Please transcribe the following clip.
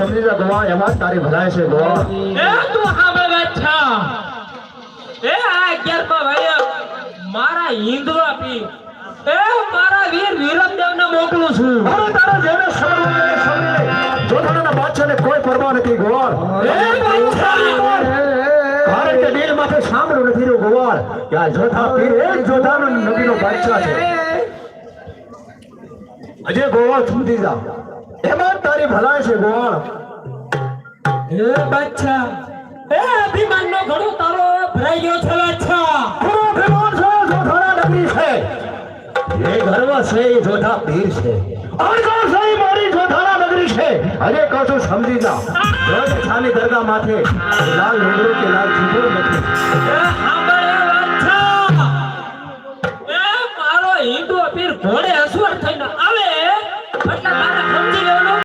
સમજી જા ગોવાળ એમાં તારી ભલાઈ છે ગોવાળ એ તું સાંભળ અચ્છા એ આ 11 ભાઈ મારા હિન્દવા પી એ મારા વીર વીરમદેવ ને મોકલું છું મારો તારો જેને સમજવું એને સમજી લે જોધાના બાદશાહને કોઈ પરવા નથી ગોવાળ એ કારણ કે દિલ માથે સાંભળ્યું નથી રહ્યું ગોવાળ કે આ જોધા પીર એક જોધાનો નગીનો બાદશાહ છે અજે ગોવાળ સમજી જા એમાં તારી ભલાઈ છે ગોવાળ એ બચ્ચા એ અભિમાન નો ઘડો તારો ભરાઈ ગયો છે અચ્છા પૂરો અભિમાન છે જોધાના નગરી છે એ ગર્વ છે એ જોધા પીર છે અણગો છે એ મારી જોધાના નગરી છે અજે કહું છું સમજી જા રોજ છાની દરગાહ માથે લાલ લુગડો કે લાલ ચૂડો નથી એ સાંભળ અચ્છા એ મારો હિન્દુ પીર ઘોડે